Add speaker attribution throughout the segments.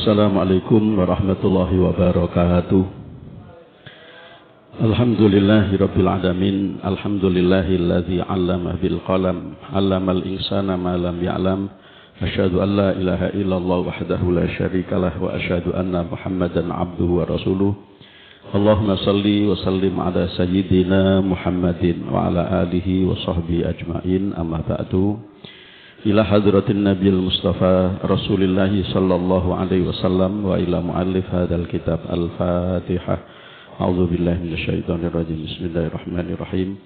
Speaker 1: Assalamualaikum warahmatullahi wabarakatuh. Alhamdulillahirabbil alamin. Alhamdulillahilladzi 'allama bil qalam, 'allamal insana ma lam ya'lam. Asyhadu an la ilaha illallah wahdahu la syarikalah wa asyhadu anna Muhammadan 'abduhu wa rasuluh. Allahumma shalli wa sallim ala sayyidina Muhammadin wa ala alihi wa sahbihi ajmain. Amma ba'du. Ila hadratin Nabil Mustafa Rasulillah sallallahu alaihi wasallam wa ila muallif hadzal kitab Al-Fatihah. A'udzu billahi minasyaitonir rajim. Bismillahirrahmanirrahim.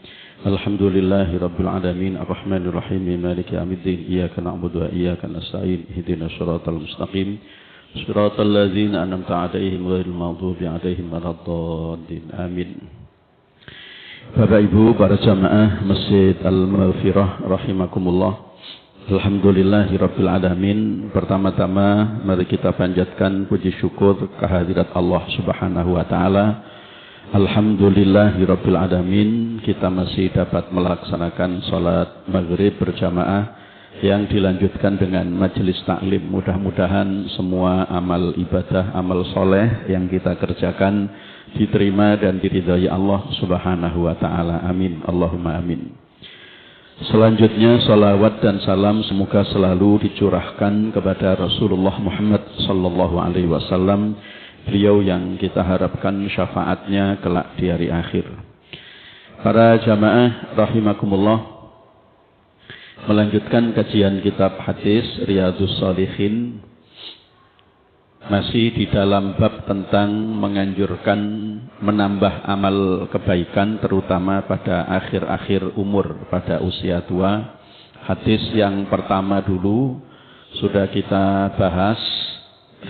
Speaker 1: Alhamdulillahi rabbil alamin arrahmanir rahim maliki yaumiddin iyyaka na'budu wa iyyaka nasta'in ihdinas siratal mustaqim siratal ladzina an'amta 'alaihim ghairil maghdubi 'alaihim waladdallin. Amin. Bapak Ibu para jamaah Masjid Al-Maghfirah rahimakumullah. Alhamdulillahirabbil alamin. Pertama-tama mari kita panjatkan puji syukur kehadirat Allah Subhanahu wa taala. Alhamdulillahirabbil alamin, kita masih dapat melaksanakan salat maghrib berjamaah yang dilanjutkan dengan majelis taklim. Mudah-mudahan semua amal ibadah, amal soleh yang kita kerjakan diterima dan diridhai Allah Subhanahu wa taala. Amin. Allahumma amin. Selanjutnya salawat dan salam semoga selalu dicurahkan kepada Rasulullah Muhammad sallallahu alaihi wasallam, beliau yang kita harapkan syafaatnya kelak di hari akhir. Para jamaah rahimakumullah, melanjutkan kajian kitab hadis Riyadhus Shalihin, masih di dalam bab tentang menganjurkan menambah amal kebaikan terutama pada akhir-akhir umur, pada usia tua. Hadis yang pertama dulu sudah kita bahas,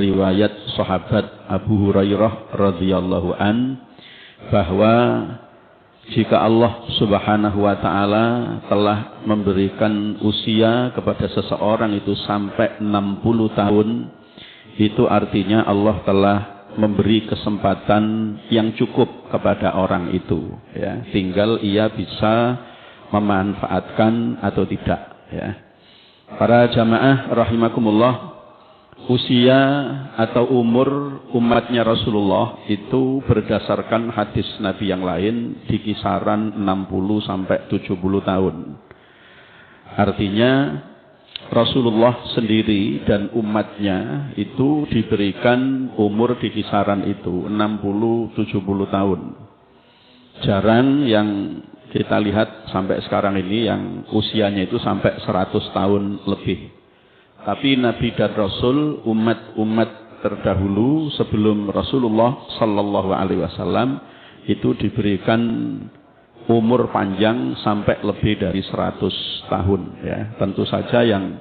Speaker 1: riwayat sahabat Abu Hurairah radhiyallahu an, bahwa jika Allah Subhanahu wa taala telah memberikan usia kepada seseorang itu sampai 60 tahun, itu artinya Allah telah memberi kesempatan yang cukup kepada orang itu, ya. Tinggal ia bisa memanfaatkan atau tidak, ya. Para jamaah rahimakumullah, usia atau umur umatnya Rasulullah itu berdasarkan hadis Nabi yang lain di kisaran 60 sampai 70 tahun. Artinya Rasulullah sendiri dan umatnya itu diberikan umur di kisaran itu 60-70 tahun. Jarang yang kita lihat sampai sekarang ini yang usianya itu sampai 100 tahun lebih. Tapi Nabi dan Rasul, umat-umat terdahulu sebelum Rasulullah sallallahu alaihi wasallam itu diberikan umur panjang sampai lebih dari 100 tahun, ya. Tentu saja yang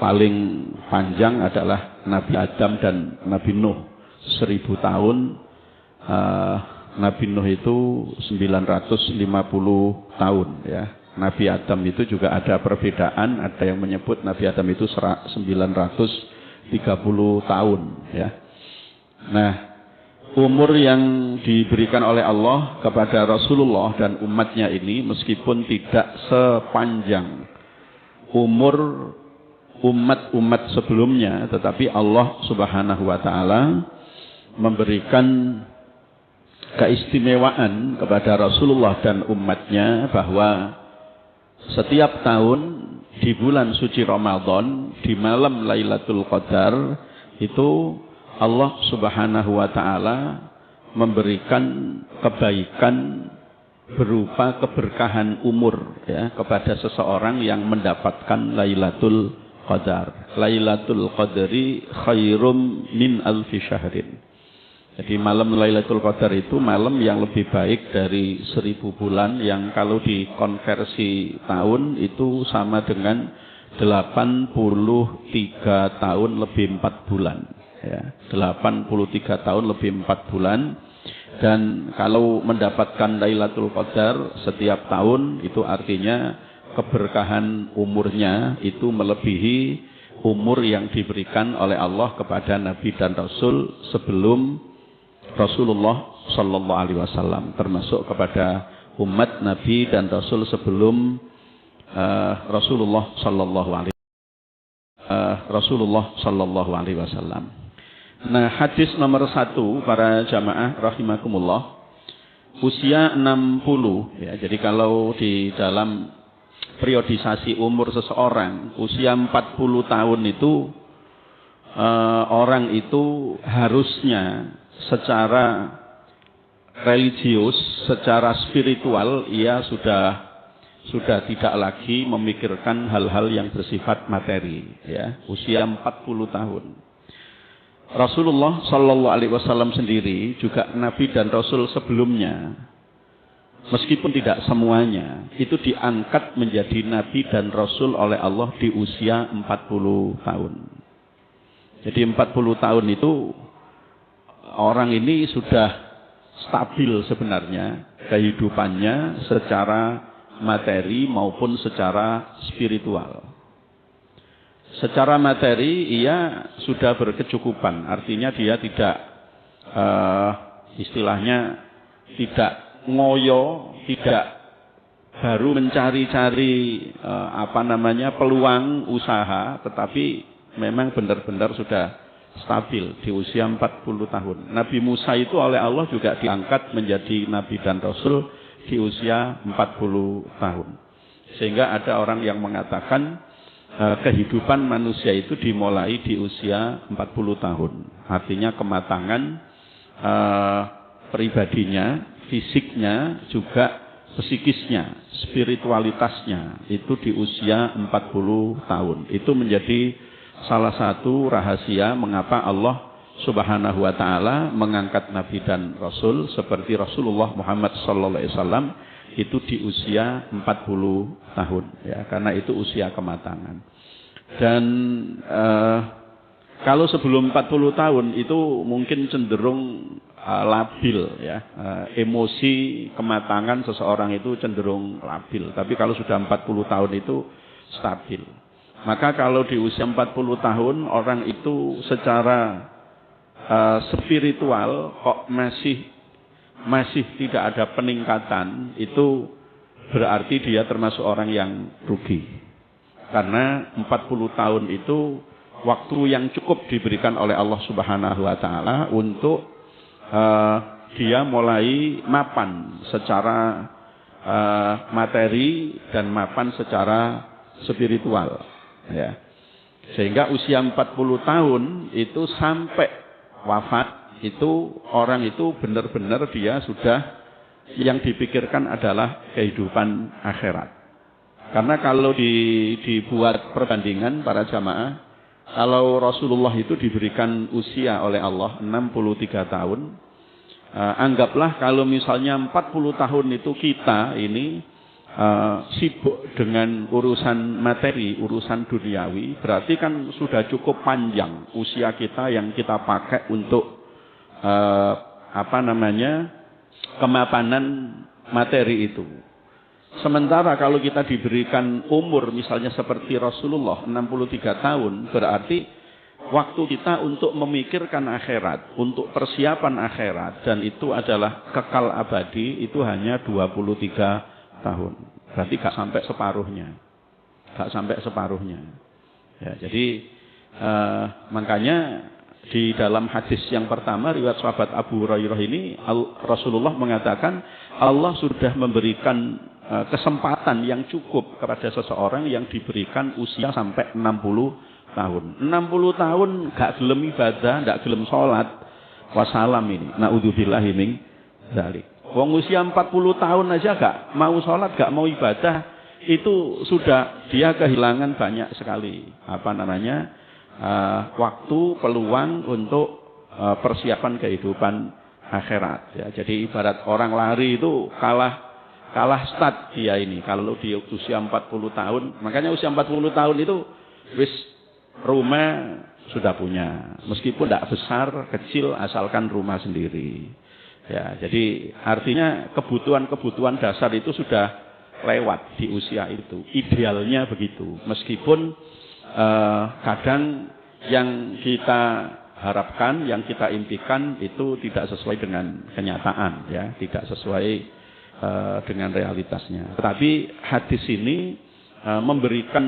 Speaker 1: paling panjang adalah Nabi Adam dan Nabi Nuh, 1000 tahun. Nabi Nuh itu 950 tahun, ya. Nabi Adam itu juga ada perbedaan, ada yang menyebut Nabi Adam itu 930 tahun, ya. Nah, umur yang diberikan oleh Allah kepada Rasulullah dan umatnya ini meskipun tidak sepanjang umur umat-umat sebelumnya, tetapi Allah Subhanahu wa taala memberikan keistimewaan kepada Rasulullah dan umatnya bahwa setiap tahun di bulan suci Ramadan, di malam Lailatul Qadar itu Allah Subhanahu wa taala memberikan kebaikan berupa keberkahan umur, ya, kepada seseorang yang mendapatkan Lailatul Qadar. Lailatul Qadri khairum min alfi syahrin. Jadi malam Lailatul Qadar itu malam yang lebih baik dari 1000 bulan, yang kalau dikonversi tahun itu sama dengan 83 tahun lebih 4 bulan. Ya, 83 tahun lebih 4 bulan. Dan kalau mendapatkan Lailatul Qadar setiap tahun itu artinya keberkahan umurnya itu melebihi umur yang diberikan oleh Allah kepada Nabi dan Rasul sebelum Rasulullah sallallahu alaihi wasallam, termasuk kepada umat Nabi dan Rasul sebelum Rasulullah sallallahu alaihi wasallam. Nah, hadis nomor 1 para jamaah rahimakumullah, usia 60 ya. Jadi kalau di dalam periodisasi umur seseorang, usia 40 tahun itu orang itu harusnya secara religius, secara spiritual ia sudah tidak lagi memikirkan hal-hal yang bersifat materi ya, usia 40 tahun. Rasulullah Shallallahu Alaihi Wasallam sendiri juga Nabi dan Rasul sebelumnya, meskipun tidak semuanya, itu diangkat menjadi Nabi dan Rasul oleh Allah di usia 40 tahun. Jadi 40 tahun itu orang ini sudah stabil sebenarnya kehidupannya secara materi maupun secara spiritual. Secara materi ia sudah berkecukupan, artinya dia tidak istilahnya tidak ngoyo, tidak baru mencari-cari peluang usaha, tetapi memang benar-benar sudah stabil di usia 40 tahun. Nabi Musa itu oleh Allah juga diangkat menjadi Nabi dan Rasul di usia 40 tahun. Sehingga ada orang yang mengatakan kehidupan manusia itu dimulai di usia 40 tahun. Artinya kematangan pribadinya, fisiknya, juga psikisnya, spiritualitasnya itu di usia 40 tahun. Itu menjadi salah satu rahasia mengapa Allah Subhanahu wa taala mengangkat nabi dan rasul seperti Rasulullah Muhammad sallallahu alaihi wasallam itu di usia 40 tahun ya, karena itu usia kematangan. Dan kalau sebelum 40 tahun itu mungkin cenderung labil ya, emosi kematangan seseorang itu cenderung labil, tapi kalau sudah 40 tahun itu stabil. Maka kalau di usia 40 tahun orang itu secara spiritual kok masih tidak ada peningkatan, itu berarti dia termasuk orang yang rugi. Karena 40 tahun itu waktu yang cukup diberikan oleh Allah Subhanahu wa taala untuk dia mulai mapan secara materi dan mapan secara spiritual ya. Sehingga usia 40 tahun itu sampai wafat itu orang itu benar-benar dia sudah yang dipikirkan adalah kehidupan akhirat. Karena kalau dibuat perbandingan para jamaah, kalau Rasulullah itu diberikan usia oleh Allah 63 tahun, anggaplah kalau misalnya 40 tahun itu kita ini sibuk dengan urusan materi, urusan duniawi, berarti kan sudah cukup panjang usia kita yang kita pakai untuk kemapanan materi itu. Sementara kalau kita diberikan umur misalnya seperti Rasulullah 63 tahun, berarti waktu kita untuk memikirkan akhirat, untuk persiapan akhirat, dan itu adalah kekal abadi, itu hanya 23 tahun. Berarti gak sampai separuhnya. Ya, jadi makanya di dalam hadis yang pertama riwayat sahabat Abu Hurairah ini, Rasulullah mengatakan Allah sudah memberikan kesempatan yang cukup kepada seseorang yang diberikan usia sampai 60 tahun. 60 tahun gak gelem ibadah, gak gelem sholat, wassalam ini. Na'udzubillahi min dzalik. Wong usia 40 tahun aja gak mau sholat, gak mau ibadah, itu sudah dia kehilangan banyak sekali waktu, peluang untuk persiapan kehidupan akhirat. Ya, jadi ibarat orang lari itu kalah start dia ini kalau di usia 40 tahun. Makanya usia 40 tahun itu wis rumah sudah punya, meskipun tidak besar, kecil, asalkan rumah sendiri. Ya, jadi artinya kebutuhan dasar itu sudah lewat di usia itu. Idealnya begitu. Meskipun kadang yang kita harapkan, yang kita impikan itu tidak sesuai dengan kenyataan, ya, tidak sesuai dengan realitasnya. Tetapi hadis ini memberikan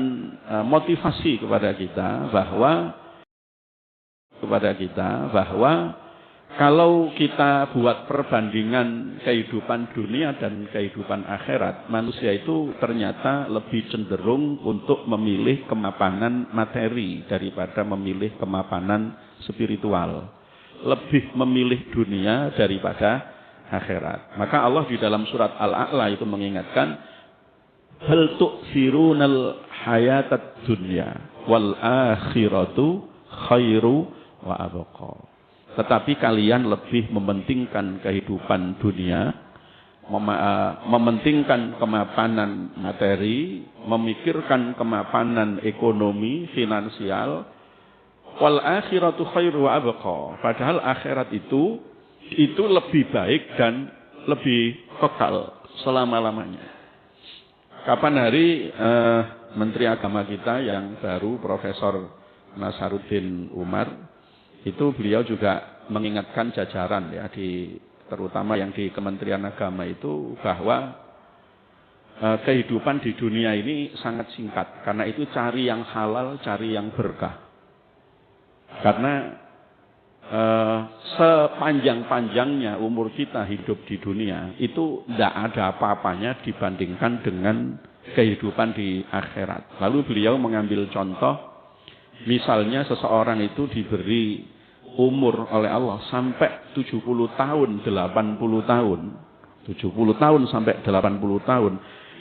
Speaker 1: motivasi kepada kita bahwa kepada kita bahwa kalau kita buat perbandingan kehidupan dunia dan kehidupan akhirat, manusia itu ternyata lebih cenderung untuk memilih kemapanan materi daripada memilih kemapanan spiritual. Lebih memilih dunia daripada akhirat. Maka Allah di dalam surat Al-A'la itu mengingatkan, hal tu'thirunal hayatad dunya wal akhiratu khairu wa abqa. Tetapi kalian lebih mementingkan kehidupan dunia, mementingkan kemapanan materi, memikirkan kemapanan ekonomi, finansial. Wal akhiratu khairu wa abqa. Padahal akhirat itu lebih baik dan lebih kekal selama-lamanya. Kapan hari Menteri Agama kita yang baru, Profesor Nasaruddin Umar, itu beliau juga mengingatkan jajaran ya, terutama yang di Kementerian Agama itu, bahwa kehidupan di dunia ini sangat singkat. Karena itu cari yang halal, cari yang berkah. Karena sepanjang-panjangnya umur kita hidup di dunia itu tidak ada apa-apanya dibandingkan dengan kehidupan di akhirat. Lalu beliau mengambil contoh, misalnya seseorang itu diberi umur oleh Allah sampai 70 tahun, 80 tahun. 70 tahun sampai 80 tahun.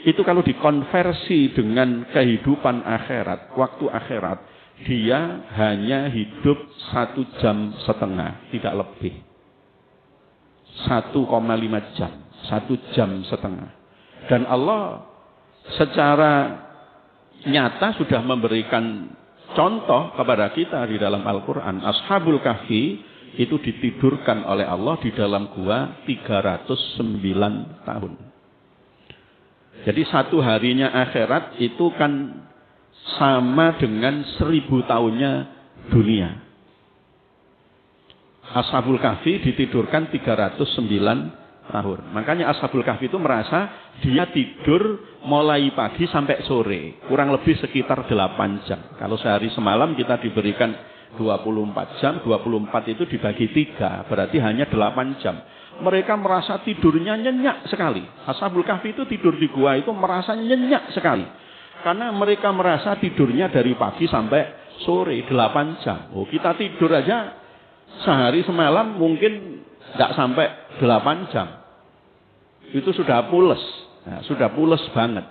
Speaker 1: Itu kalau dikonversi dengan kehidupan akhirat, waktu akhirat, dia hanya hidup 1,5 jam, tidak lebih. 1,5 jam, 1,5 jam. Dan Allah secara nyata sudah memberikan contoh kepada kita di dalam Al-Quran. Ashabul Kahfi itu ditidurkan oleh Allah di dalam gua 309 tahun. Jadi satu harinya akhirat itu kan sama dengan 1000 tahunnya dunia. Ashabul Kahfi ditidurkan 309 tahun. Makanya Ashabul Kahfi itu merasa dia tidur mulai pagi sampai sore, kurang lebih sekitar 8 jam. Kalau sehari semalam kita diberikan 24 jam, 24 itu dibagi 3, berarti hanya 8 jam. Mereka merasa tidurnya nyenyak sekali. Ashabul Kahfi itu tidur di gua itu merasa nyenyak sekali. Karena mereka merasa tidurnya dari pagi sampai sore, 8 jam. Oh, kita tidur aja sehari semalam mungkin nggak sampai 8 jam. Itu sudah pules. Nah, sudah pules banget.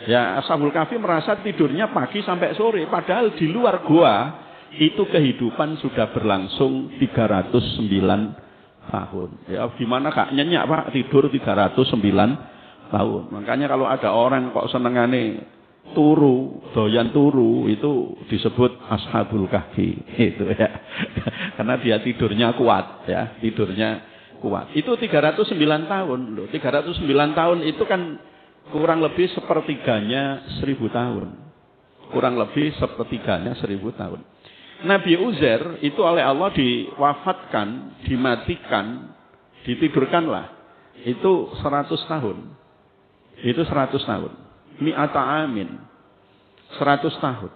Speaker 1: Ya, Ashabul Kahfi merasa tidurnya pagi sampai sore. Padahal di luar gua itu kehidupan sudah berlangsung 309 tahun. Ya, gimana gak nyenyak Pak tidur 309 tahun. Makanya kalau ada orang kok senengane turu, doyan turu, itu disebut Ashabul Kahfi. Itu ya. Karena dia tidurnya kuat ya, tidurnya kuat. Itu 309 tahun loh. 309 tahun itu kan kurang lebih sepertiganya 1000 tahun. Kurang lebih sepertiganya 1000 tahun. Nabi Uzair itu oleh Allah diwafatkan, dimatikan, ditidurkanlah. Itu 100 tahun. Itu 100 tahun. Mi'ata amin. 100 tahun.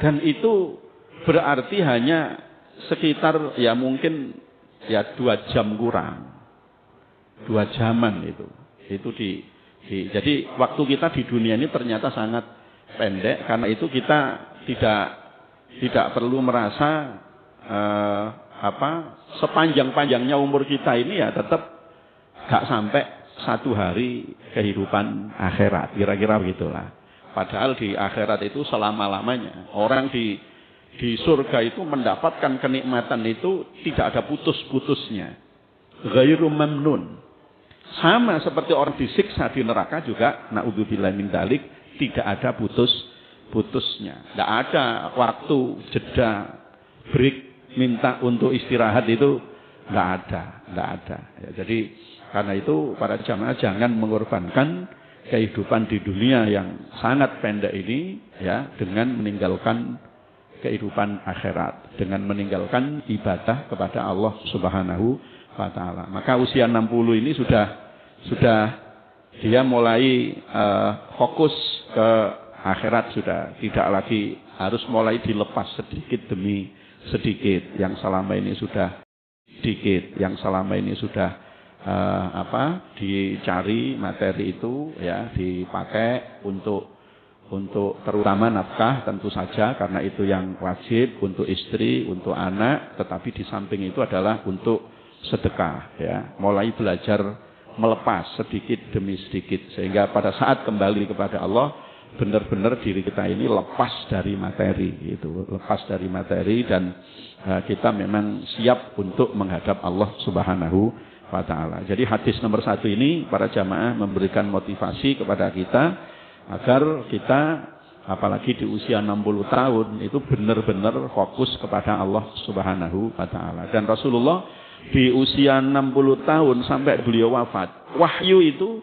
Speaker 1: Dan itu berarti hanya sekitar ya mungkin ya 2 jam kurang. 2 jaman itu. Itu jadi waktu kita di dunia ini ternyata sangat pendek. Karena itu kita tidak perlu merasa sepanjang-panjangnya umur kita ini ya tetap gak sampai 1 hari kehidupan akhirat. Kira-kira begitulah. Padahal di akhirat itu selama-lamanya. Orang di surga itu mendapatkan kenikmatan itu tidak ada putus-putusnya. Ghairu mamnun. Sama seperti orang disiksa di neraka juga, na'udzubillahi min dzalik, tidak ada putusnya. Tidak ada waktu jeda, break, minta untuk istirahat itu tidak ada. Ya, jadi karena itu para jamaah jangan mengorbankan kehidupan di dunia yang sangat pendek ini ya dengan meninggalkan kehidupan akhirat, dengan meninggalkan ibadah kepada Allah Subhanahu wa taala. Maka usia 60 ini sudah dia mulai fokus ke akhirat, sudah tidak lagi harus mulai dilepas sedikit demi sedikit, yang selama ini sudah sedikit, yang selama ini sudah dicari materi itu ya dipakai untuk terutama nafkah tentu saja karena itu yang wajib untuk istri, untuk anak, tetapi di samping itu adalah untuk sedekah ya, mulai belajar melepas sedikit demi sedikit sehingga pada saat kembali kepada Allah benar-benar diri kita ini lepas dari materi itu, lepas dari materi dan kita memang siap untuk menghadap Allah Subhanahu wa taala. Jadi hadis nomor 1 ini para jamaah memberikan motivasi kepada kita agar kita apalagi di usia 60 tahun itu benar-benar fokus kepada Allah Subhanahu wa taala. Dan Rasulullah di usia 60 tahun sampai beliau wafat, wahyu itu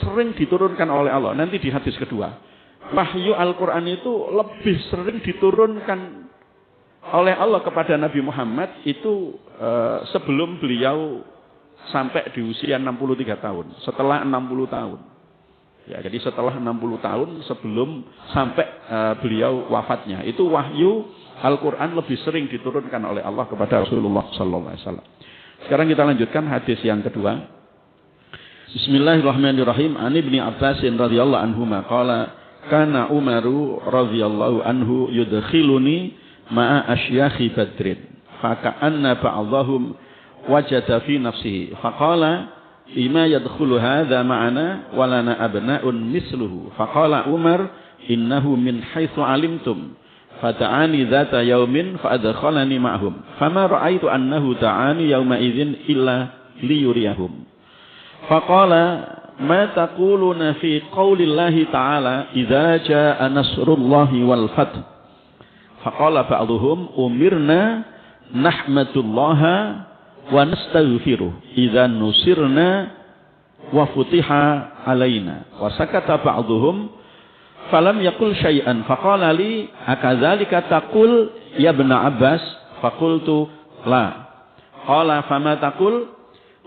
Speaker 1: sering diturunkan oleh Allah. Nanti di hadis kedua, wahyu Al-Qur'an itu lebih sering diturunkan oleh Allah kepada Nabi Muhammad itu sebelum beliau sampai di usia 63 tahun, setelah 60 tahun. Ya, jadi setelah 60 tahun sebelum sampai beliau wafatnya, itu wahyu Al-Quran lebih sering diturunkan oleh Allah kepada Rasulullah sallallahu alaihi wasallam. Sekarang kita lanjutkan hadis yang kedua. Bismillahirrahmanirrahim. An Ibnu Abbas radhiyallahu anhuma qala kana Umaru radhiyallahu anhu yudkhiluni ma'a asyakhi Badrin fa ka'anna ba'dahum wajada fi nafsihi faqala lima yadkhulu hadha ma'ana wa lana abna'un misluhu faqala Umar innahu min haitsu alimtum fata'ani dzata yaumin fa adkhalani ma'hum fama ra'aitu annahu ta'ani yauma idzin illa liyuriyahum faqala ma taquluna fi qaulillahi ta'ala idza jaa'a nasrullahi wal fath faqala ba'dhum umirna nahmatullaha wa nastaghfiruh idza nusirna wa futiha alaina wa sakata ba'dhum falam yaqul syai'an faqala li akadzalika taqul ya ibn Abbas faqultu la qala fama taqul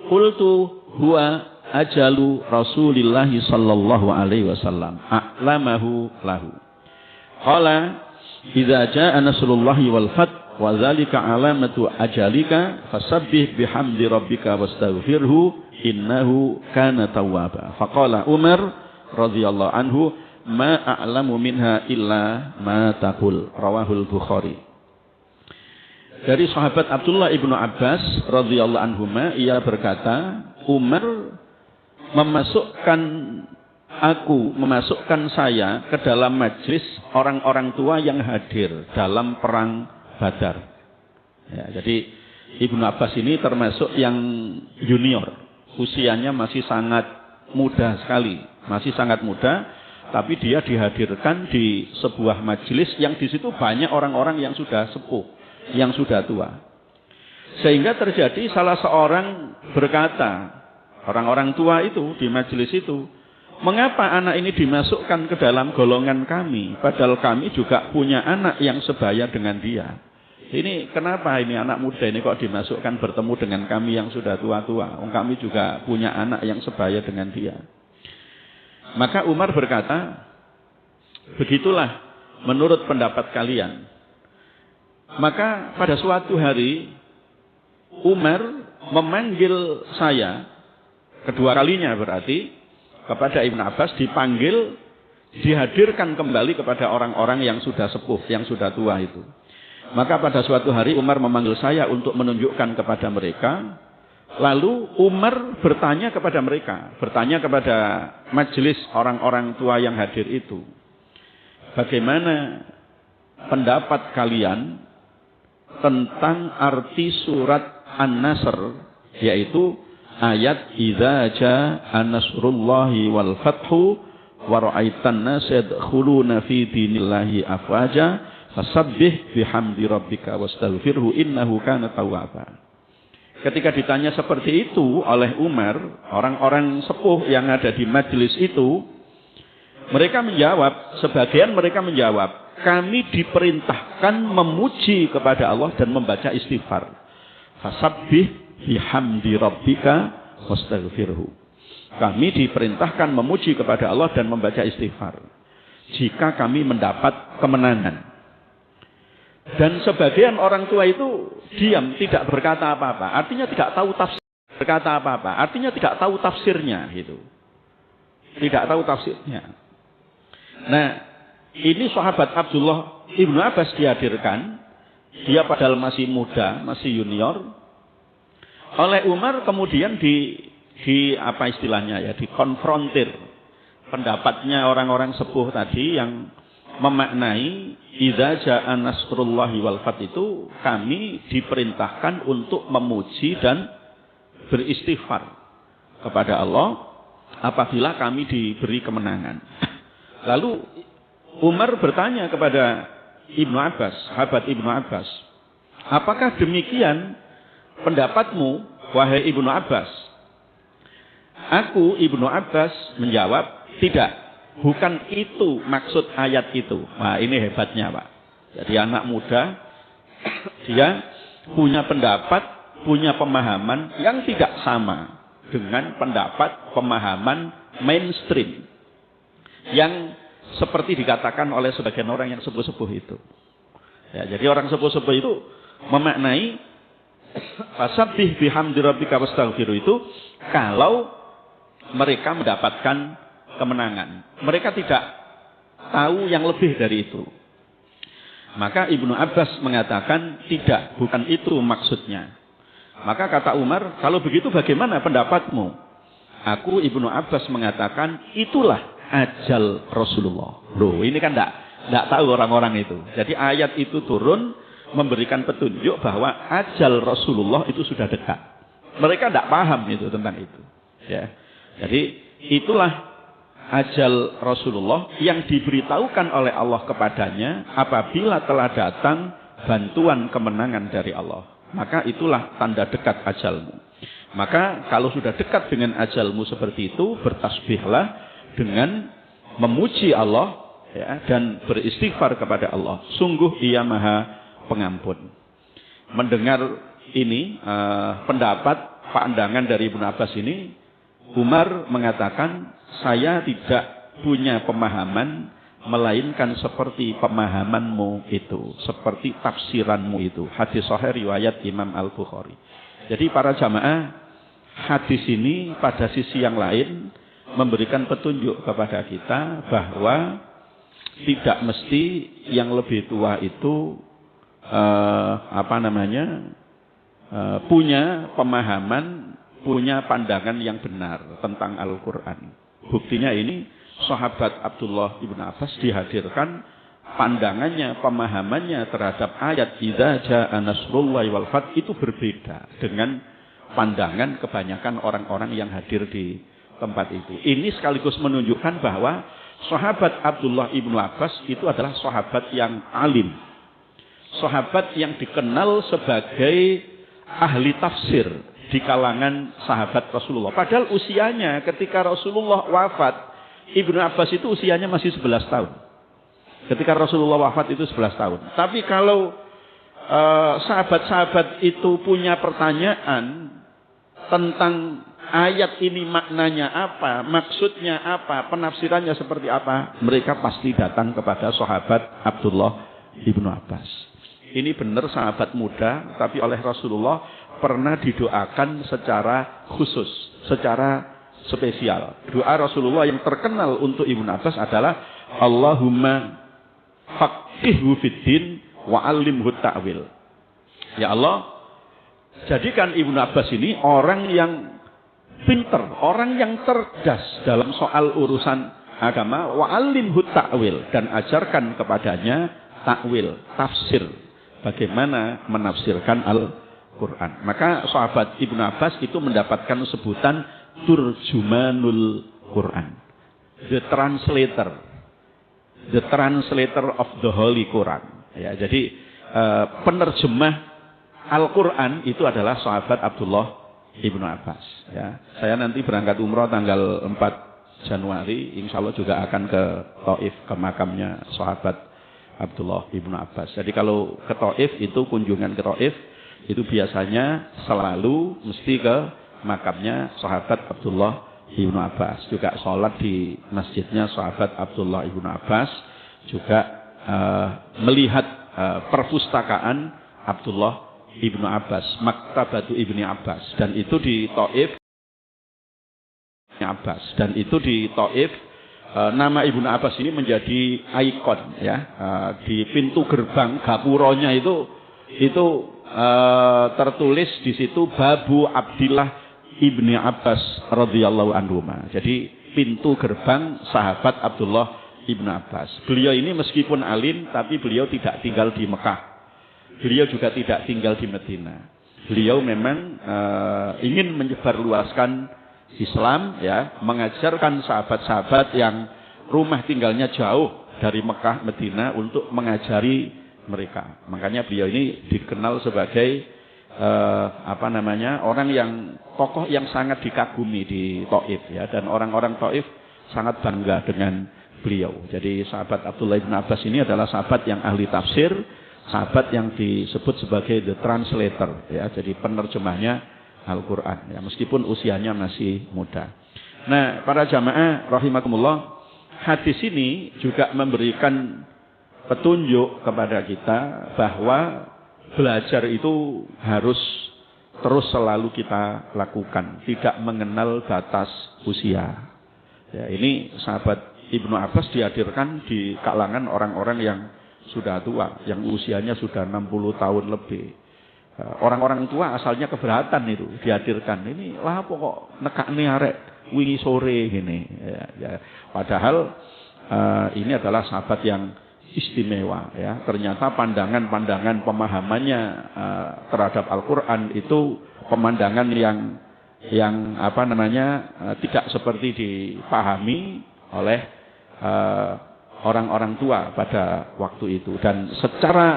Speaker 1: qultu huwa ajalu Rasulillah sallallahu alaihi wasallam a'lamahu lahu qala idza jaa nasrullahi wal fath wa dzalika alamatu ajalika fasabbih bihamdi rabbika wastaghfirhu innahu kana tawwaba faqala Umar radhiyallahu anhu ma a'lamu minha illa ma taqul rawahul Bukhari. Dari sahabat Abdullah ibnu Abbas radhiyallahu anhuma ia berkata Umar memasukkan saya ke dalam majlis orang-orang tua yang hadir dalam perang Badar. Ya, jadi Ibnu Abbas ini termasuk yang junior, usianya masih sangat muda sekali, masih sangat muda, tapi dia dihadirkan di sebuah majelis yang di situ banyak orang-orang yang sudah sepuh, yang sudah tua. Sehingga terjadi salah seorang berkata, orang-orang tua itu di majelis itu, mengapa anak ini dimasukkan ke dalam golongan kami, padahal kami juga punya anak yang sebaya dengan dia. Ini kenapa ini anak muda ini kok dimasukkan bertemu dengan kami yang sudah tua-tua? Kami juga punya anak yang sebaya dengan dia. Maka Umar berkata, begitulah menurut pendapat kalian. Maka pada suatu hari Umar memanggil saya, kedua kalinya berarti, kepada Ibnu Abbas dipanggil, dihadirkan kembali kepada orang-orang yang sudah sepuh, yang sudah tua itu. Maka pada suatu hari Umar memanggil saya untuk menunjukkan kepada mereka. Lalu Umar bertanya kepada mereka, bertanya kepada majelis orang-orang tua yang hadir itu. Bagaimana pendapat kalian tentang arti surat An-Nasr, yaitu ayat idza jaa nasrullahi wal fathu wa ra'aitan nas yadkhuluna fi dinillahi afwaja fasabbih bihamdi rabbika wastaghfirhu innahu kana tawwaba. Ketika ditanya seperti itu oleh Umar, orang-orang sepuh yang ada di majelis itu, mereka menjawab, sebagian mereka menjawab, kami diperintahkan memuji kepada Allah dan membaca istighfar. Fasabbih bihamdi rabbika wastaghfirhu. Kami diperintahkan memuji kepada Allah dan membaca istighfar jika kami mendapat kemenangan. Dan sebagian orang tua itu diam, tidak berkata apa-apa. Artinya tidak tahu tafsir, berkata apa-apa. Artinya tidak tahu tafsirnya gitu. Tidak tahu tafsirnya. Nah, ini sahabat Abdullah Ibnu Abbas dihadirkan. Dia padahal masih muda, masih junior. Oleh Umar kemudian di apa istilahnya ya, dikonfrontir pendapatnya orang-orang sepuh tadi yang memaknai idza jaa nasrullahi wal fath itu kami diperintahkan untuk memuji dan beristighfar kepada Allah apabila kami diberi kemenangan. Lalu Umar bertanya kepada Ibnu Abbas, sahabat Ibnu Abbas, apakah demikian pendapatmu wahai Ibnu Abbas? Aku Ibnu Abbas menjawab, tidak. Bukan itu maksud ayat itu. Nah, ini hebatnya, Pak. Jadi anak muda, dia punya pendapat, punya pemahaman yang tidak sama dengan pendapat, pemahaman mainstream. Yang seperti dikatakan oleh sebagian orang yang sepuh-sepuh itu. Ya, jadi orang sepuh-sepuh itu memaknai fasabbih bihamdi rabbika wastaghfiru itu kalau mereka mendapatkan kemenangan. Mereka tidak tahu yang lebih dari itu. Maka Ibnu Abbas mengatakan tidak, bukan itu maksudnya. Maka kata Umar, kalau begitu bagaimana pendapatmu? Aku Ibnu Abbas mengatakan itulah ajal Rasulullah. Loh, ini kan tidak tahu orang-orang itu. Jadi ayat itu turun memberikan petunjuk bahwa ajal Rasulullah itu sudah dekat. Mereka tidak paham itu tentang itu. Ya. Jadi itulah ajal Rasulullah yang diberitahukan oleh Allah kepadanya apabila telah datang bantuan kemenangan dari Allah. Maka itulah tanda dekat ajalmu. Maka kalau sudah dekat dengan ajalmu seperti itu, bertasbihlah dengan memuji Allah ya, dan beristighfar kepada Allah. Sungguh Ia Maha Pengampun. Mendengar ini pendapat pandangan dari Ibnu Abbas ini, Umar mengatakan, saya tidak punya pemahaman melainkan seperti pemahamanmu itu, seperti tafsiranmu itu. Hadis sahih riwayat Imam Al-Bukhari. Jadi para jamaah, hadis ini pada sisi yang lain memberikan petunjuk kepada kita bahwa tidak mesti yang lebih tua itu punya pemahaman, punya pandangan yang benar tentang Al-Quran. Buktinya ini sahabat Abdullah Ibnu Abbas dihadirkan pandangannya, pemahamannya terhadap ayat idza jaa nasrullahi wal fath itu berbeda dengan pandangan kebanyakan orang-orang yang hadir di tempat itu. Ini sekaligus menunjukkan bahwa sahabat Abdullah Ibnu Abbas itu adalah sahabat yang alim. Sahabat yang dikenal sebagai ahli tafsir di kalangan sahabat Rasulullah. Padahal usianya ketika Rasulullah wafat, Ibnu Abbas itu usianya masih 11 tahun. Ketika Rasulullah wafat itu 11 tahun. Tapi kalau sahabat-sahabat itu punya pertanyaan tentang ayat ini maknanya apa, maksudnya apa, penafsirannya seperti apa, mereka pasti datang kepada sahabat Abdullah Ibnu Abbas. Ini benar sahabat muda, tapi oleh Rasulullah pernah didoakan secara khusus, secara spesial. Doa Rasulullah yang terkenal untuk Ibnu Abbas adalah Allahumma faqihhu fiddin wa 'allimhu ta'wil. Ya Allah, jadikan Ibnu Abbas ini orang yang pintar, orang yang cerdas dalam soal urusan agama, wa 'allimhu ta'wil, dan ajarkan kepadanya takwil, tafsir, bagaimana menafsirkan Al-Quran. Maka sahabat Ibnu Abbas itu mendapatkan sebutan Turjumanul Quran, the translator of the Holy Quran. Ya, jadi penerjemah Al-Quran itu adalah sahabat Abdullah Ibnu Abbas. Ya, saya nanti berangkat umroh tanggal 4 Januari, insya Allah juga akan ke Taif, ke makamnya sahabat Abdullah Ibnu Abbas. Jadi kalau ke Taif itu kunjungan ke Taif itu biasanya selalu mesti ke makamnya sahabat Abdullah Ibnu Abbas. Juga sholat di masjidnya sahabat Abdullah Ibnu Abbas. Juga melihat perpustakaan Abdullah Ibnu Abbas, Maktabatu Ibni Abbas, dan itu di Taif. Nama Ibnu Abbas ini menjadi ikon ya, di pintu gerbang gapuronya itu tertulis di situ Babu Abdillah Ibni Abbas radhiyallahu anhu. Jadi pintu gerbang sahabat Abdullah Ibnu Abbas. Beliau ini meskipun alim tapi beliau tidak tinggal di Mekah. Beliau juga tidak tinggal di Medina. Beliau memang ingin menyebarluaskan Islam ya, mengajarkan sahabat-sahabat yang rumah tinggalnya jauh dari Mekah, Medina untuk mengajari mereka. Makanya beliau ini dikenal sebagai orang yang tokoh yang sangat dikagumi di Taif ya, dan orang-orang Taif sangat bangga dengan beliau. Jadi sahabat Abdullah bin Abbas ini adalah sahabat yang ahli tafsir, sahabat yang disebut sebagai the translator ya, jadi penerjemahnya Al-Qur'an ya, meskipun usianya masih muda. Nah, para jamaah rahimakumullah, hadis ini juga memberikan petunjuk kepada kita bahwa belajar itu harus terus selalu kita lakukan, tidak mengenal batas usia. Ya, ini sahabat Ibnu Abbas dihadirkan di kalangan orang-orang yang sudah tua, yang usianya sudah 60 tahun lebih. Orang-orang tua asalnya keberatan itu dihadirkan. Ini lah pokok nekakne arek wingi sore gini. Ya. Padahal ini adalah sahabat yang istimewa ya. Ternyata pandangan-pandangan pemahamannya terhadap Al-Qur'an itu pemandangan yang tidak seperti dipahami oleh orang-orang tua pada waktu itu. Dan secara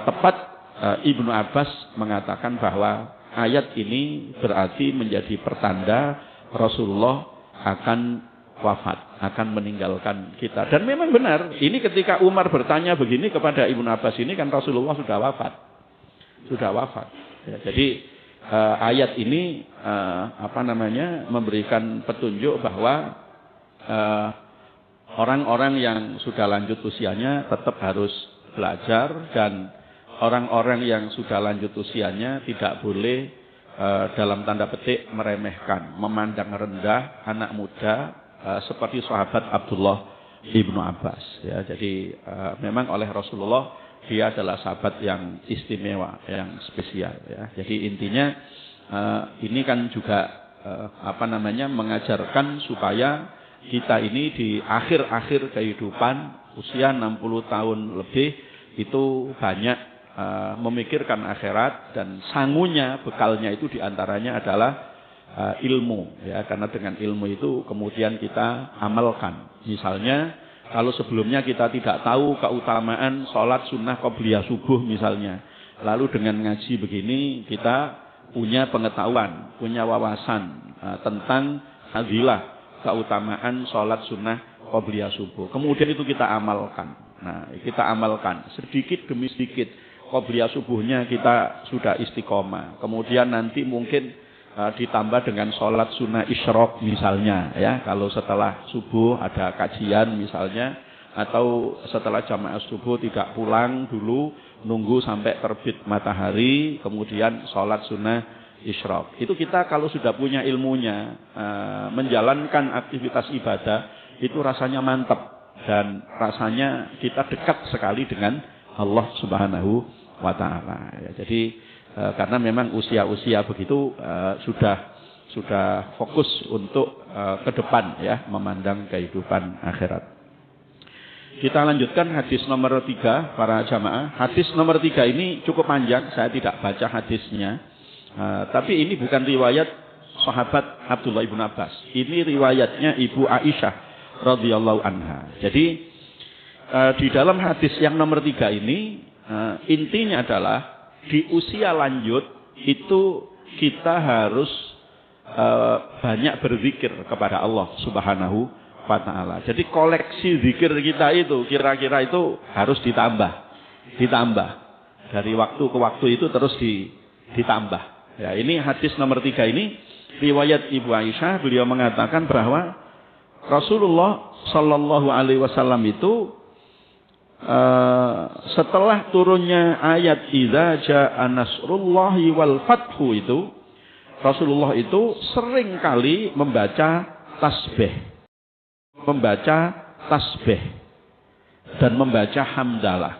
Speaker 1: tepat Ibnu Abbas mengatakan bahwa ayat ini berarti menjadi pertanda Rasulullah akan wafat, akan meninggalkan kita. Dan memang benar, ini ketika Umar bertanya begini kepada Ibnu Abbas ini kan Rasulullah sudah wafat. Ya, jadi ayat ini memberikan petunjuk bahwa orang-orang yang sudah lanjut usianya tetap harus belajar, dan orang-orang yang sudah lanjut usianya tidak boleh dalam tanda petik meremehkan, memandang rendah anak muda seperti sahabat Abdullah Ibnu Abbas. Ya, jadi memang oleh Rasulullah dia adalah sahabat yang istimewa, yang spesial. Ya. Jadi intinya ini kan juga mengajarkan supaya kita ini di akhir-akhir kehidupan usia 60 tahun lebih itu banyak memikirkan akhirat, dan sangunya, bekalnya itu diantaranya adalah ilmu ya, karena dengan ilmu itu kemudian kita amalkan. Misalnya kalau sebelumnya kita tidak tahu keutamaan sholat sunnah qobliyah subuh misalnya, lalu dengan ngaji begini kita punya pengetahuan, punya wawasan tentang fadilah keutamaan sholat sunnah qobliyah subuh. Kemudian itu kita amalkan. Nah, kita amalkan sedikit demi sedikit. Qobliyah subuhnya kita sudah istiqomah. Kemudian nanti mungkin ditambah dengan sholat sunnah isyraq misalnya ya. Kalau setelah subuh ada kajian misalnya, atau setelah jamaah subuh tidak pulang dulu, nunggu sampai terbit matahari, kemudian sholat sunnah isyraq. Itu kita kalau sudah punya ilmunya, menjalankan aktivitas ibadah itu rasanya mantap, dan rasanya kita dekat sekali dengan Allah Subhanahu wa Ta'ala. Ya, jadi karena memang usia-usia begitu sudah fokus untuk ke depan ya, memandang kehidupan akhirat. Kita lanjutkan hadis nomor 3 para jamaah. Hadis nomor 3 ini cukup panjang, saya tidak baca hadisnya. Tapi ini bukan riwayat sahabat Abdullah ibn Abbas. Ini riwayatnya Ibu Aisyah radhiyallahu anha. Jadi di dalam hadis yang nomor 3 ini intinya adalah di usia lanjut itu kita harus banyak berzikir kepada Allah Subhanahu wa Ta'ala. Jadi koleksi zikir kita itu kira-kira itu harus ditambah dari waktu ke waktu, itu terus ditambah. Ya, ini hadis nomor 3 ini riwayat Ibu Aisyah, beliau mengatakan bahwa Rasulullah Shallallahu Alaihi Wasallam itu setelah turunnya ayat idza jaa nasrullahi wal fathu itu, Rasulullah itu sering kali membaca tasbih dan membaca hamdalah.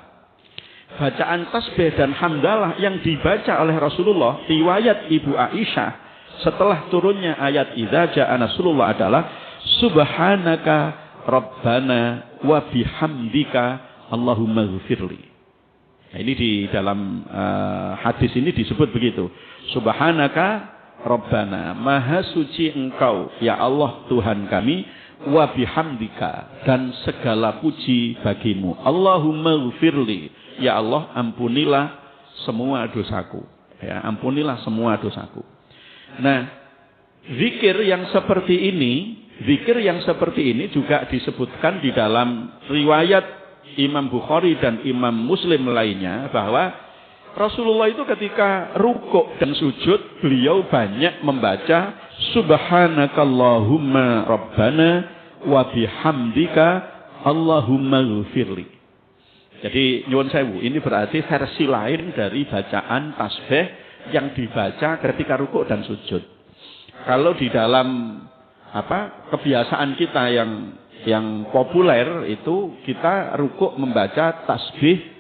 Speaker 1: Bacaan tasbih dan hamdalah yang dibaca oleh Rasulullah, riwayat Ibu Aisyah setelah turunnya ayat idza jaa nasrullah adalah subhanaka rabbana wa bihamdika Allahumma ghfirli. Nah, ini di dalam hadis ini disebut begitu. Subhanaka rabbana, maha suci engkau ya Allah Tuhan kami, wa bihamdika, dan segala puji bagimu. Allahumma ghfirli, ya Allah ampunilah semua dosaku. Ya, ampunilah semua dosaku. Nah, zikir yang seperti ini juga disebutkan di dalam riwayat Imam Bukhari dan Imam Muslim lainnya, bahwa Rasulullah itu ketika rukuk dan sujud, beliau banyak membaca subhanakallahumma rabbana wa bihamdika Allahumma ghfirli. Jadi nyuwun sewu, ini berarti versi lain dari bacaan tasbih yang dibaca ketika rukuk dan sujud. Kalau di dalam kebiasaan kita yang populer itu, kita rukuk membaca tasbih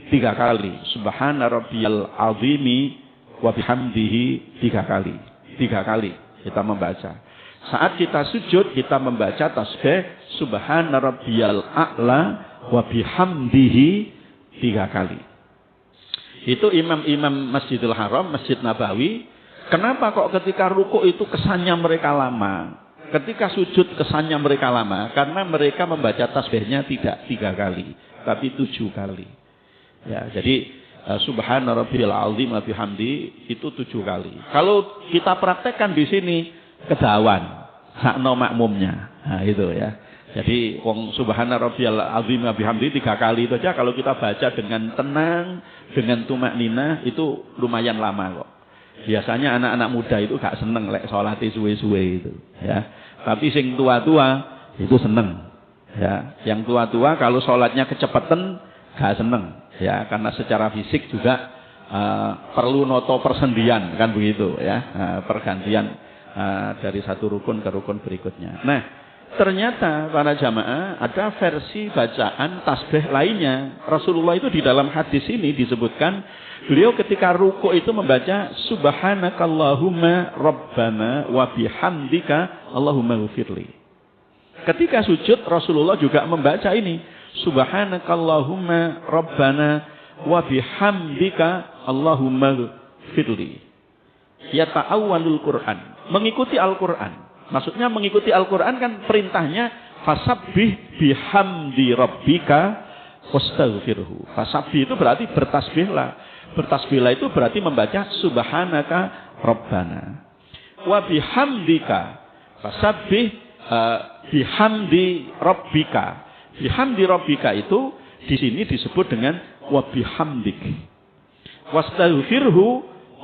Speaker 1: 3 kali. Subhana rabbiyal azimi wa bihamdihi 3 kali. 3 kali kita membaca. Saat kita sujud, kita membaca tasbih subhana rabbiyal a'la wa bihamdihi 3 kali. Itu imam-imam Masjidil Haram, Masjid Nabawi. Kenapa kok ketika rukuk itu kesannya mereka lama? Ketika sujud kesannya mereka lama? Karena mereka membaca tasbihnya tidak 3 kali, tapi 7 kali. Ya, jadi subhana rabbiyal azim wa bihamdi itu 7 kali. Kalau kita praktekkan di sini kedawan sakno makmumnya. Nah, itu ya. Jadi wong subhana rabbiyal azim wa bihamdi 3 kali itu aja kalau kita baca dengan tenang, dengan tumakninah itu lumayan lama kok. Biasanya anak-anak muda itu gak seneng lek salate suwe-suwe itu, ya. Tapi sing tua-tua itu seneng. Ya, yang tua-tua kalau salatnya kecepatan gak seneng. Ya, karena secara fisik juga perlu noto persendian, kan begitu ya, pergantian dari satu rukun ke rukun berikutnya. Nah, ternyata para jamaah ada versi bacaan tasbih lainnya. Rasulullah itu di dalam hadis ini disebutkan, beliau ketika rukuk itu membaca subhanakallahumma rabbana wa bihamdika Allahumma ghfirli. Ketika sujud Rasulullah juga membaca ini, subhanakallahumma rabbana wa bihamdika Allahumma ghfirli. Ya ta'awwalul Quran, mengikuti Al-Quran. Maksudnya mengikuti Al-Quran kan perintahnya fasabbih bihamdi rabbika wastaghfirhu. Fasabbih itu berarti bertasbihlah. Bertasbihlah itu berarti membaca subhanaka rabbana wa bihamdika. Fasabbih bihamdi rabbika. Bihamdi rabbika itu di sini disebut dengan wa bihamdik. Wastaghfirhu,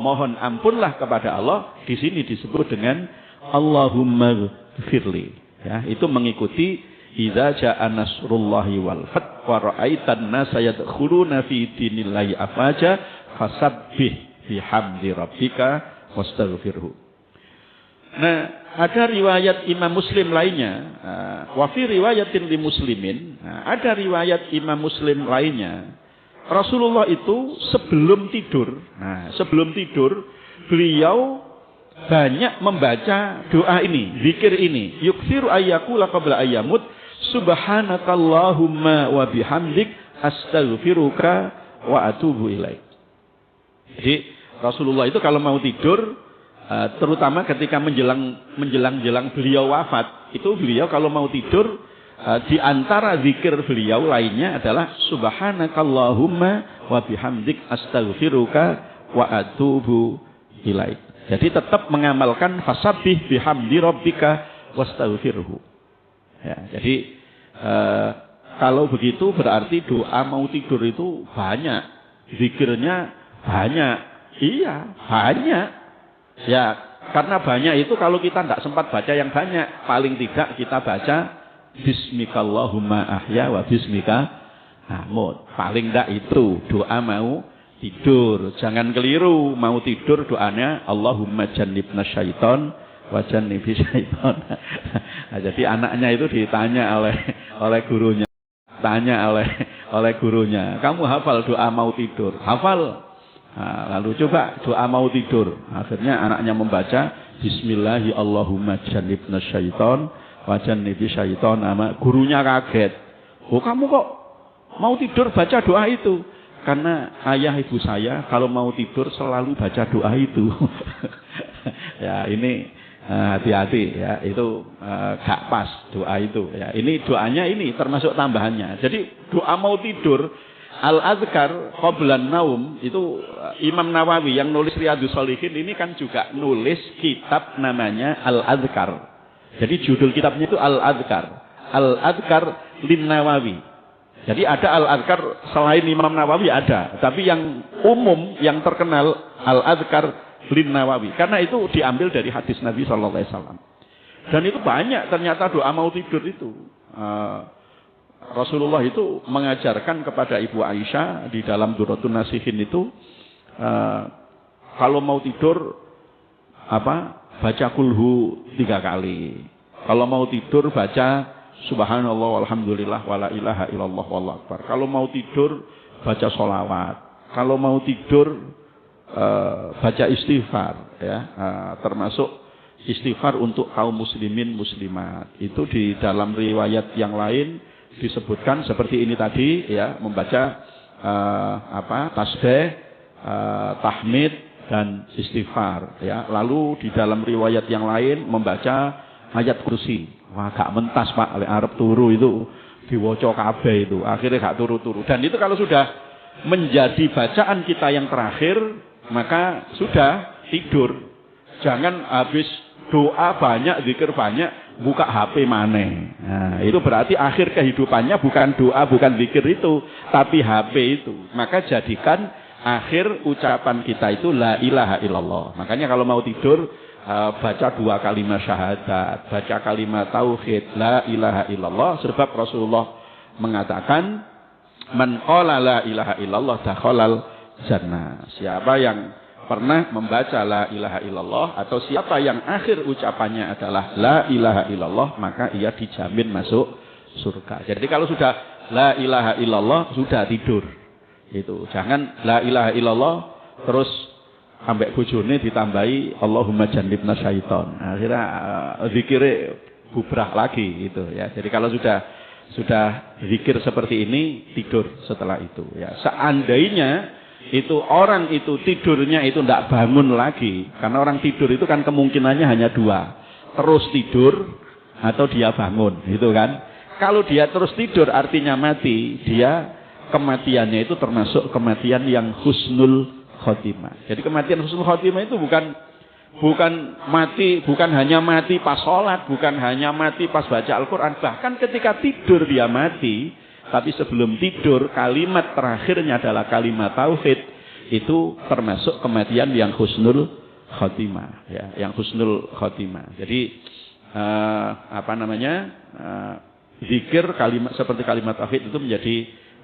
Speaker 1: mohon ampunlah kepada Allah, di sini disebut dengan Allahumma ghfirli. Ya, itu mengikuti idza jaa nasrullahi wal fath wa ra'aitan nasa yadkhuluna fi dinillahi afwaja fasabbih bihamdi rabbika wastaghfirhu. Nah, ada riwayat Imam Muslim lainnya, wa fi riwayatin li muslimin. Nah, ada riwayat Imam Muslim lainnya. Rasulullah itu sebelum tidur, beliau banyak membaca doa ini, zikir ini. Yukthiru ayyakula qabla ayyamut subhanakallahumma wa bihamdik astaghfiruka wa atubu ilaik. Jadi Rasulullah itu kalau mau tidur, terutama ketika menjelang beliau wafat, itu beliau kalau mau tidur, di antara zikir beliau lainnya adalah subhanakallahumma wa bihamdik astaghfiruka wa atubu ilaik. Jadi tetap mengamalkan fasabbih bihamdi rabbika wastaghfirhu. Ya, jadi kalau begitu berarti doa mau tidur itu banyak, zikirnya banyak. Iya, banyak. Ya, karena banyak itu kalau kita tidak sempat baca yang banyak, paling tidak kita baca bismikallahumma ahya wa bismika Nah, paling enggak itu doa mau tidur. Jangan keliru, mau tidur doanya Allahumma jannibna syaiton wa jannibi syaiton. Nah, jadi anaknya itu ditanya oleh gurunya. Tanya oleh gurunya, kamu hafal doa mau tidur? Hafal. Nah, lalu coba doa mau tidur. Akhirnya anaknya membaca Bismillahi Allahumma jannibna syaiton wa jannibi syaiton. Gurunya kaget. Oh, kamu kok mau tidur baca doa itu? Karena ayah ibu saya kalau mau tidur selalu baca doa itu. Ya, ini hati-hati ya, itu gak pas doa itu ya. Ini doanya ini termasuk tambahannya. Jadi doa mau tidur al-azkar qablan naum itu Imam Nawawi yang nulis Riyadhus Shalihin ini kan juga nulis kitab namanya Al-Azkar. Jadi judul kitabnya itu Al-Azkar. Al-Azkar lin Nawawi. Jadi ada Al-Azkar selain Imam Nawawi ada, tapi yang umum yang terkenal Al-Azkar lin Nawawi. Karena itu diambil dari hadis Nabi sallallahu alaihi wasallam. Dan itu banyak ternyata doa mau tidur itu. Rasulullah itu mengajarkan kepada Ibu Aisyah di dalam Durratun Nasihin itu kalau mau tidur baca kulhu 3 kali. Kalau mau tidur baca subhanallah walhamdulillah wala ilaha illallah wallahu akbar. Kalau mau tidur baca sholawat. Kalau mau tidur baca istighfar ya, termasuk istighfar untuk kaum muslimin muslimat. Itu di dalam riwayat yang lain disebutkan seperti ini tadi ya, membaca tasbih, tahmid dan istighfar ya. Lalu di dalam riwayat yang lain membaca ayat kursi. Wah, gak mentas Pak, oleh Arab turu itu diwaca kabeh itu. Akhirnya gak turu-turu. Dan itu kalau sudah menjadi bacaan kita yang terakhir, maka sudah tidur. Jangan habis doa banyak, zikir banyak, buka HP maneh. Nah, itu berarti akhir kehidupannya bukan doa, bukan zikir itu, tapi HP itu. Maka jadikan akhir ucapan kita itu la ilaha illallah. Makanya kalau mau tidur baca 2 kalimat syahadat, baca kalimat tauhid la ilaha illallah, sebab Rasulullah mengatakan man qala la ilaha illallah dakhalal jannah. Siapa yang pernah membaca la ilaha illallah atau siapa yang akhir ucapannya adalah la ilaha illallah, maka ia dijamin masuk surga. Jadi kalau sudah la ilaha illallah sudah tidur. Itu. Jangan la ilaha illallah terus ambek bojone ditambahi Allahumma jannibna syaiton. Akhirnya zikire bubrah lagi gitu ya. Jadi kalau sudah zikir seperti ini tidur setelah itu ya. Seandainya itu orang itu tidurnya itu tidak bangun lagi, karena orang tidur itu kan kemungkinannya hanya 2, terus tidur atau dia bangun gitu kan. Kalau dia terus tidur artinya mati, dia kematiannya itu termasuk kematian yang husnul khotimah. Jadi kematian husnul khotimah itu bukan hanya mati pas sholat, bukan hanya mati pas baca Al-Quran, bahkan ketika tidur dia mati. Tapi sebelum tidur kalimat terakhirnya adalah kalimat tauhid, itu termasuk kematian yang husnul khotimah ya, yang husnul khotimah. Jadi zikir kalimat seperti kalimat tauhid itu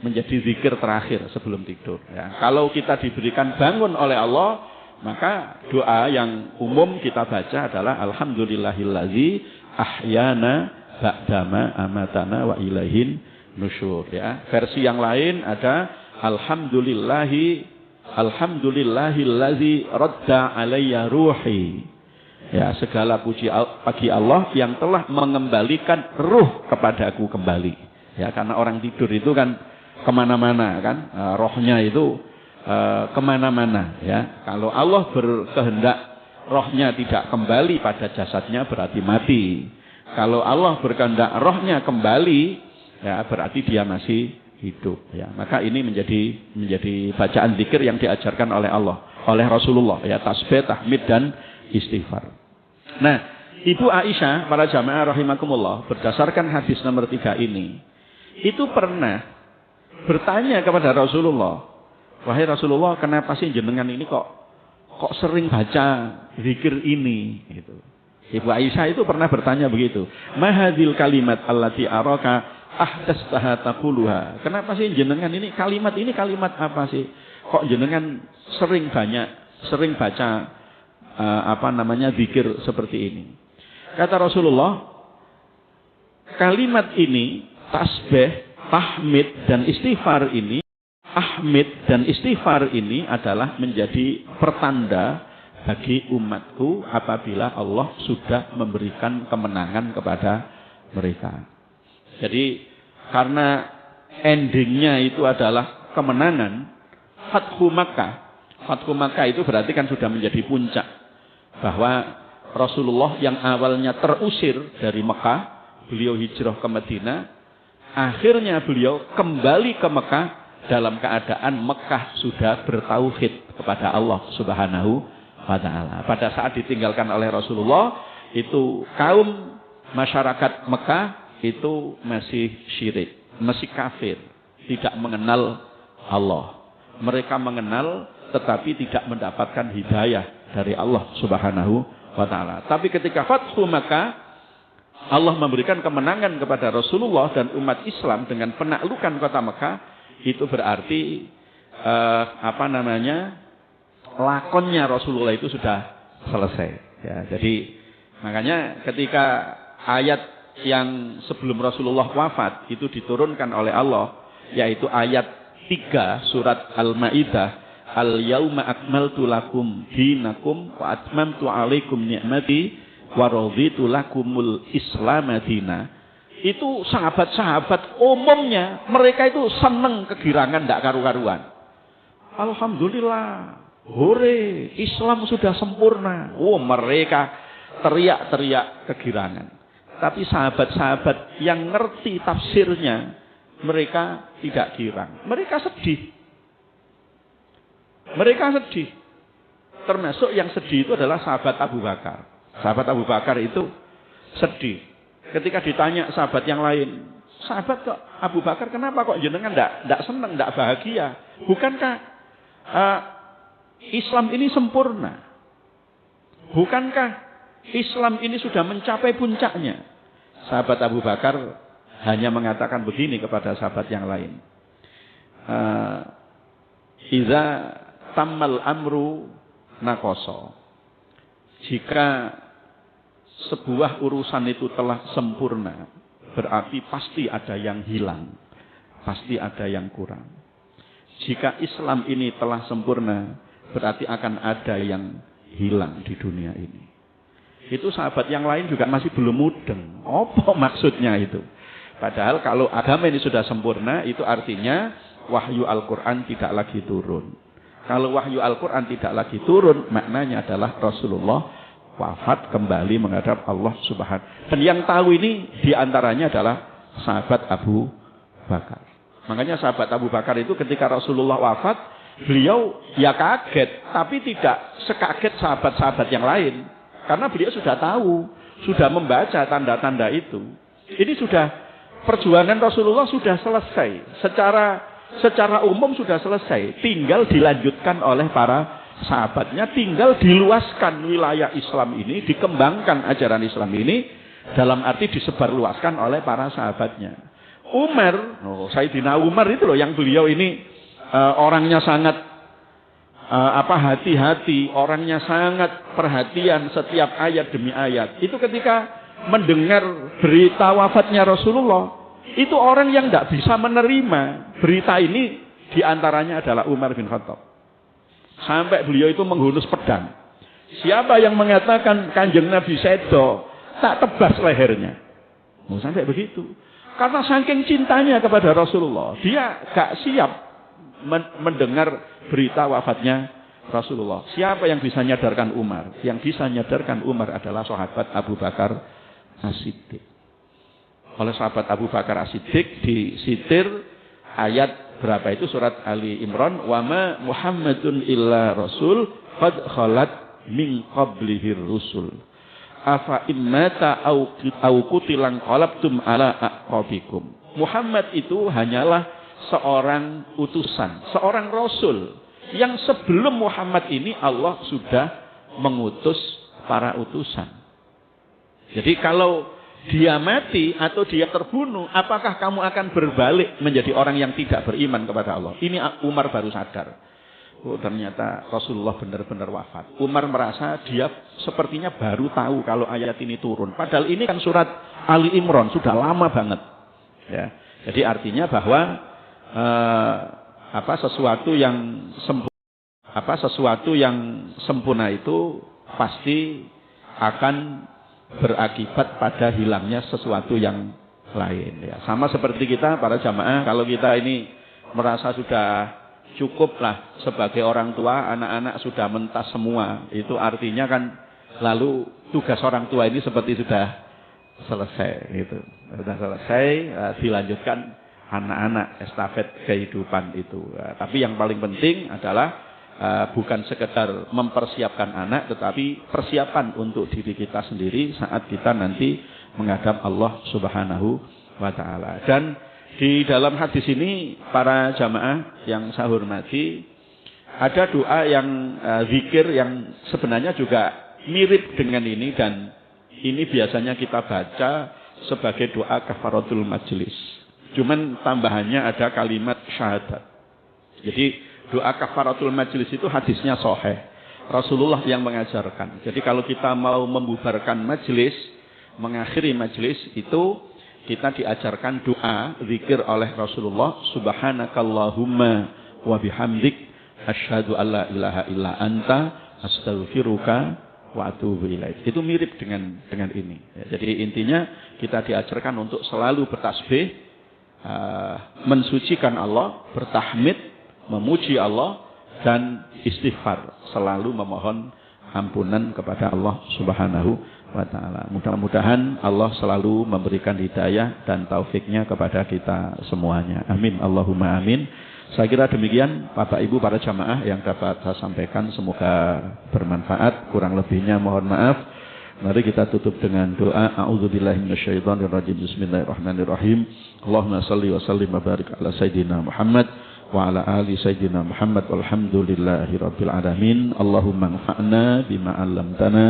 Speaker 1: menjadi zikir terakhir sebelum tidur ya. Kalau kita diberikan bangun oleh Allah, maka doa yang umum kita baca adalah alhamdulillahillazi ahyana ba'dama amatana wa ilaihin nusyur ya. Versi yang lain ada alhamdulillahillazi radda alayya ruhi. Ya, segala puji bagi Allah yang telah mengembalikan ruh kepadaku kembali. Ya, karena orang tidur itu kan kemana-mana kan, rohnya itu kemana-mana ya. Kalau Allah berkehendak rohnya tidak kembali pada jasadnya berarti mati. Kalau Allah berkehendak rohnya kembali, ya berarti dia masih hidup ya. Maka ini menjadi bacaan zikir yang diajarkan oleh Allah, oleh Rasulullah ya, tasbih, tahmid dan istighfar. Nah, Ibu Aisyah para jamaah rahimakumullah, berdasarkan hadis nomor 3 ini, itu pernah bertanya kepada Rasulullah, wahai Rasulullah, kenapa sih jenengan ini kok sering baca zikir ini gitu. Ibu Aisyah itu pernah bertanya begitu, mahadzil kalimat allati araka ahdastaha taquluha. Kenapa sih jenengan ini kalimat apa sih? Kok jenengan sering baca zikir seperti ini? Kata Rasulullah, kalimat ini, tasbih, tahmid dan istighfar ini, ahmid dan istighfar ini adalah menjadi pertanda bagi umatku apabila Allah sudah memberikan kemenangan kepada mereka. Jadi karena endingnya itu adalah kemenangan, Fathu Makkah. Fathu Makkah itu berarti kan sudah menjadi puncak. Bahwa Rasulullah yang awalnya terusir dari Mekah, beliau hijrah ke Madinah, akhirnya beliau kembali ke Mekah dalam keadaan Mekah sudah bertauhid kepada Allah Subhanahu wa ta'ala. Pada saat ditinggalkan oleh Rasulullah, itu kaum masyarakat Mekah itu masih syirik, masih kafir, tidak mengenal Allah. Mereka mengenal tetapi tidak mendapatkan hidayah dari Allah Subhanahu wa ta'ala. Tapi ketika Fathu Makkah, Allah memberikan kemenangan kepada Rasulullah dan umat Islam dengan penaklukan kota Mekah, itu berarti lakonnya Rasulullah itu sudah selesai. Ya, jadi makanya ketika ayat yang sebelum Rasulullah wafat itu diturunkan oleh Allah, yaitu ayat 3 surat Al-Maidah, Al-yauma akmaltu lakum dinakum wa atmamtu alaikum ni'mati wa raditu lakumul Islam dina. Itu sahabat-sahabat umumnya mereka itu seneng kegirangan ndak karu-karuan. Alhamdulillah, hore, Islam sudah sempurna. Oh, mereka teriak-teriak kegirangan. Tapi sahabat-sahabat yang ngerti tafsirnya, mereka tidak girang. Mereka sedih. Termasuk yang sedih itu adalah sahabat Abu Bakar. Sahabat Abu Bakar itu sedih. Ketika ditanya sahabat yang lain, sahabat kok Abu Bakar kenapa kok jenengan enggak senang, enggak bahagia? Bukankah Islam ini sempurna? Bukankah Islam ini sudah mencapai puncaknya? Sahabat Abu Bakar hanya mengatakan begini kepada sahabat yang lain. Iza tammal amru nakoso. Jika sebuah urusan itu telah sempurna, berarti pasti ada yang hilang, pasti ada yang kurang. Jika Islam ini telah sempurna, berarti akan ada yang hilang di dunia ini. Itu sahabat yang lain juga masih belum mudeng. Apa maksudnya itu? Padahal kalau agama ini sudah sempurna, itu artinya wahyu Al-Quran tidak lagi turun. Kalau wahyu Al-Quran tidak lagi turun, maknanya adalah Rasulullah wafat kembali menghadap Allah Subhanahu. Dan yang tahu ini diantaranya adalah sahabat Abu Bakar. Makanya sahabat Abu Bakar itu ketika Rasulullah wafat, beliau ya kaget, tapi tidak sekaget sahabat-sahabat yang lain. Karena beliau sudah tahu, sudah membaca tanda-tanda itu. Ini sudah, perjuangan Rasulullah sudah selesai. Secara umum sudah selesai. Tinggal dilanjutkan oleh para sahabatnya, tinggal diluaskan wilayah Islam ini, dikembangkan ajaran Islam ini, dalam arti disebarluaskan oleh para sahabatnya. Sayyidina Umar itu loh yang beliau ini orangnya sangat hati-hati, orangnya sangat perhatian setiap ayat demi ayat. Itu ketika mendengar berita wafatnya Rasulullah, itu orang yang tidak bisa menerima berita ini, diantaranya adalah Umar bin Khattab. Sampai beliau itu menghunus pedang. Siapa yang mengatakan Kanjeng Nabi sedo, tak tebas lehernya. Sampai begitu. Karena saking cintanya kepada Rasulullah, dia gak siap mendengar berita wafatnya Rasulullah. Siapa yang bisa nyadarkan Umar? Yang bisa nyadarkan Umar adalah sahabat Abu Bakar As-Siddiq. Oleh sahabat Abu Bakar As-Siddiq disitir ayat berapa itu surat Ali Imran, wa ma Muhammadun illa rasul qad khalat min qablihir rusul afa immata au qutilan qalabtum ala aqabikum. Muhammad itu hanyalah seorang utusan, seorang rasul yang sebelum Muhammad ini Allah sudah mengutus para utusan. Jadi kalau dia mati atau dia terbunuh, apakah kamu akan berbalik menjadi orang yang tidak beriman kepada Allah? Ini Umar baru sadar. Oh, ternyata Rasulullah benar-benar wafat. Umar merasa dia sepertinya baru tahu kalau ayat ini turun. Padahal ini kan surat Ali Imran, sudah lama banget. Ya. Jadi artinya bahwa sesuatu yang sempurna itu pasti akan berakibat pada hilangnya sesuatu yang lain. Ya. Sama seperti kita para jamaah, kalau kita ini merasa sudah cukup lah sebagai orang tua, anak-anak sudah mentas semua, itu artinya kan lalu tugas orang tua ini seperti sudah selesai. Gitu. Sudah selesai, dilanjutkan anak-anak estafet kehidupan itu. Tapi yang paling penting adalah bukan sekedar mempersiapkan anak, tetapi persiapan untuk diri kita sendiri saat kita nanti menghadap Allah Subhanahu wa Ta'ala. Dan di dalam hadis ini para jamaah yang saya hormati, ada doa yang zikir yang sebenarnya juga mirip dengan ini, dan ini biasanya kita baca sebagai doa kafaratul majlis. Cuman tambahannya ada kalimat syahadat. Jadi doa kafaratul majlis itu hadisnya sahih. Rasulullah yang mengajarkan. Jadi kalau kita mau membubarkan majlis, mengakhiri majlis, itu kita diajarkan doa zikir oleh Rasulullah, subhanakallahumma wa bihamdik asyhadu alla ilaha illa anta astaghfiruka wa atubu ilaik. Itu mirip dengan ini. Jadi intinya kita diajarkan untuk selalu bertasbih, mensucikan Allah, bertahmid, memuji Allah, dan istighfar, selalu memohon ampunan kepada Allah Subhanahu wa Ta'ala. Mudah-mudahan Allah selalu memberikan hidayah dan taufiknya kepada kita semuanya. Amin. Allahumma amin. Saya kira demikian Bapak Ibu para jamaah yang dapat saya sampaikan, semoga bermanfaat. Kurang lebihnya mohon maaf. Mari kita tutup dengan doa. A'udzubillahi minasyaitonirrajim. Bismillahirrahmanirrahim. Allahumma shalli wa sallim wa barik ala sayyidina Muhammad wa ala ali sayyidina Muhammad walhamdulillahi rabbil alamin. Allahumma anfa'na bima 'allamtana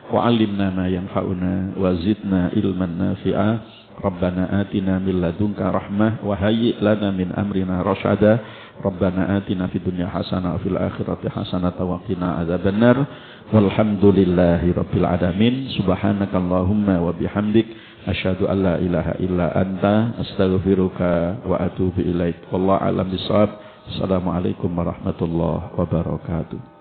Speaker 1: wa 'allimna ma yanfa'una wa zidna ilman nafi'a. Rabbana atina min ladunka rahmah wa hayyi' lana min amrina rasyada. Rabbana atina fid dunya hasanah wa fil akhirati hasanah wa qina adzabannar. Walhamdulillahi rabbil alamin. Subhanakallahumma wa bihamdik asyhadu an la ilaha illa anta astaghfiruka wa atubu ilaik. Wallahu a'lam bishawab. Assalamualaikum warahmatullahi wabarakatuh.